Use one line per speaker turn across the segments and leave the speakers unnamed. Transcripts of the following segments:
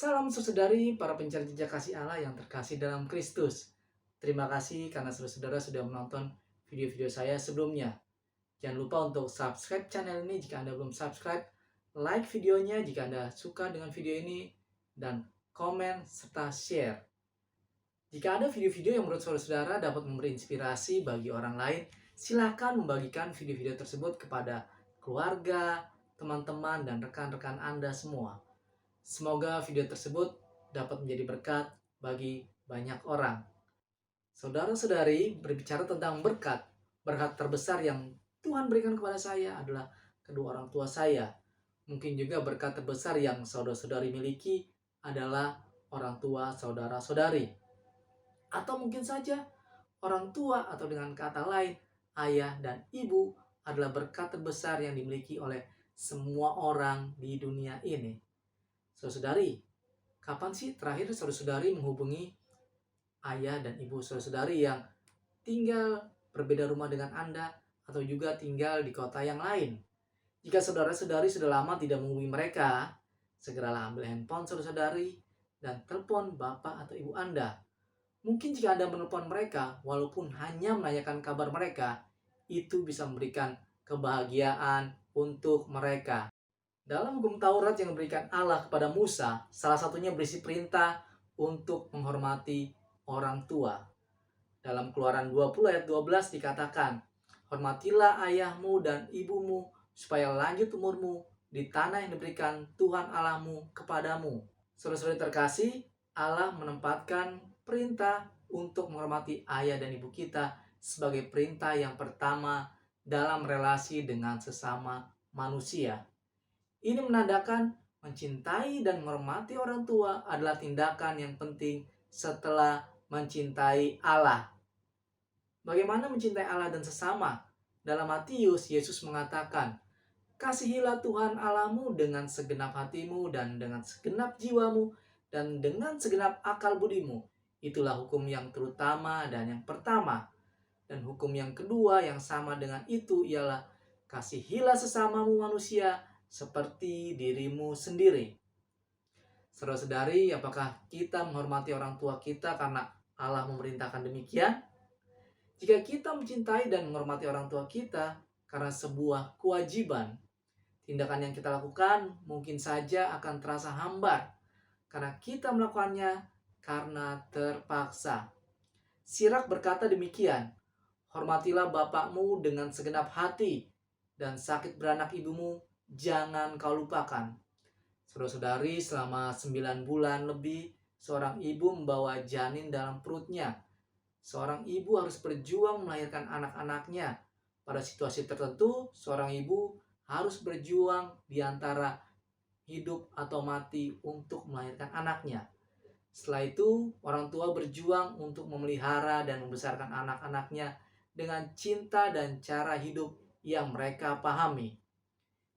Salam saudari para pencari jejak kasih Allah yang terkasih dalam Kristus. Terima kasih karena saudara-saudara sudah menonton video-video saya sebelumnya. Jangan lupa untuk subscribe channel ini jika Anda belum subscribe, like videonya jika Anda suka dengan video ini, dan komen serta share. Jika ada video-video yang menurut saudara-saudara dapat memberi inspirasi bagi orang lain, silakan membagikan video-video tersebut kepada keluarga, teman-teman, dan rekan-rekan Anda semua. Semoga video tersebut dapat menjadi berkat bagi banyak orang. Saudara-saudari, berbicara tentang berkat, berkat terbesar yang Tuhan berikan kepada saya adalah kedua orang tua saya. Mungkin juga berkat terbesar yang saudara-saudari miliki adalah orang tua saudara-saudari. Atau mungkin saja orang tua, atau dengan kata lain, ayah dan ibu adalah berkat terbesar yang dimiliki oleh semua orang di dunia ini. Saudara-saudari, kapan sih terakhir saudara-saudari menghubungi ayah dan ibu saudara-saudari yang tinggal berbeda rumah dengan Anda atau juga tinggal di kota yang lain? Jika saudara-saudari sudah lama tidak menghubungi mereka, segeralah ambil handphone saudara-saudari dan telepon bapak atau ibu Anda. Mungkin jika Anda menelpon mereka, walaupun hanya menanyakan kabar mereka, itu bisa memberikan kebahagiaan untuk mereka. Dalam hukum Taurat yang diberikan Allah kepada Musa, salah satunya berisi perintah untuk menghormati orang tua. Dalam Keluaran 20 ayat 12 dikatakan, "Hormatilah ayahmu dan ibumu supaya lanjut umurmu di tanah yang diberikan Tuhan Allahmu kepadamu." Saudara-saudari terkasih, Allah menempatkan perintah untuk menghormati ayah dan ibu kita sebagai perintah yang pertama dalam relasi dengan sesama manusia. Ini menandakan mencintai dan menghormati orang tua adalah tindakan yang penting setelah mencintai Allah. Bagaimana mencintai Allah dan sesama? Dalam Matius, Yesus mengatakan, "Kasihilah Tuhan Allahmu dengan segenap hatimu dan dengan segenap jiwamu dan dengan segenap akal budimu." Itulah hukum yang terutama dan yang pertama. Dan hukum yang kedua yang sama dengan itu ialah, "Kasihilah sesamamu manusia seperti dirimu sendiri." Saudara-saudari, apakah kita menghormati orang tua kita karena Allah memerintahkan demikian? Jika kita mencintai dan menghormati orang tua kita karena sebuah kewajiban, tindakan yang kita lakukan mungkin saja akan terasa hambar karena kita melakukannya karena terpaksa. Sirak berkata demikian, "Hormatilah bapakmu dengan segenap hati, dan sakit beranak ibumu jangan kau lupakan." Saudara-saudari, selama 9 bulan lebih, seorang ibu membawa janin dalam perutnya. Seorang ibu harus berjuang melahirkan anak-anaknya. Pada situasi tertentu, seorang ibu harus berjuang di antara hidup atau mati untuk melahirkan anaknya. Setelah itu, orang tua berjuang untuk memelihara dan membesarkan anak-anaknya dengan cinta dan cara hidup yang mereka pahami.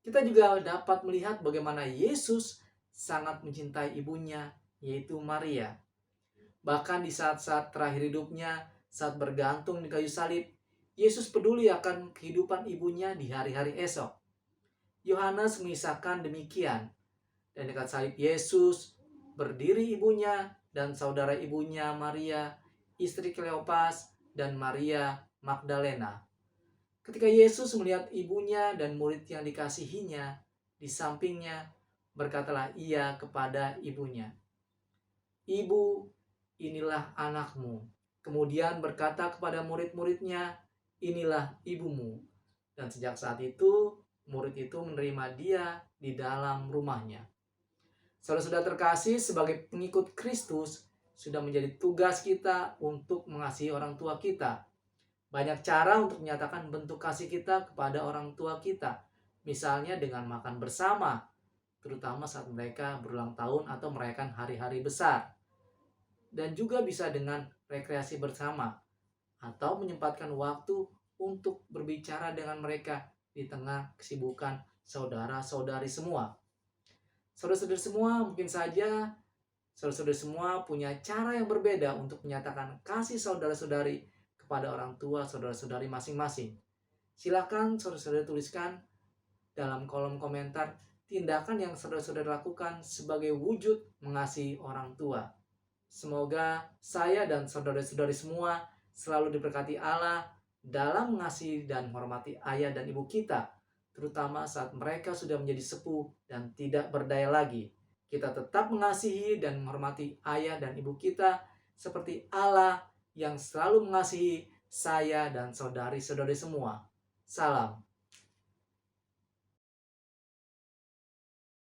Kita juga dapat melihat bagaimana Yesus sangat mencintai ibunya, yaitu Maria. Bahkan di saat-saat terakhir hidupnya, saat bergantung di kayu salib, Yesus peduli akan kehidupan ibunya di hari-hari esok. Yohanes mengisahkan demikian. Dan dekat salib Yesus, berdiri ibunya dan saudara ibunya Maria, istri Kleopas, dan Maria Magdalena. Ketika Yesus melihat ibunya dan murid yang dikasihinya di sampingnya, berkatalah ia kepada ibunya, "Ibu, inilah anakmu." Kemudian berkata kepada murid-muridnya, "Inilah ibumu." Dan sejak saat itu, murid itu menerima dia di dalam rumahnya. Saudara-saudara terkasih, sebagai pengikut Kristus, sudah menjadi tugas kita untuk mengasihi orang tua kita. Banyak cara untuk menyatakan bentuk kasih kita kepada orang tua kita. Misalnya dengan makan bersama, terutama saat mereka berulang tahun atau merayakan hari-hari besar. Dan juga bisa dengan rekreasi bersama, atau menyempatkan waktu untuk berbicara dengan mereka di tengah kesibukan saudara-saudari semua. Saudara-saudari semua, mungkin saja saudara-saudari semua punya cara yang berbeda untuk menyatakan kasih saudara-saudari kepada orang tua saudara-saudari masing-masing. Silakan saudara-saudari tuliskan dalam kolom komentar tindakan yang saudara-saudara lakukan sebagai wujud mengasihi orang tua. Semoga saya dan saudara-saudari semua selalu diberkati Allah dalam mengasihi dan menghormati ayah dan ibu kita, terutama saat mereka sudah menjadi sepuh dan tidak berdaya lagi. Kita tetap mengasihi dan menghormati ayah dan ibu kita seperti Allah yang selalu mengasihi saya dan saudari-saudari semua. Salam.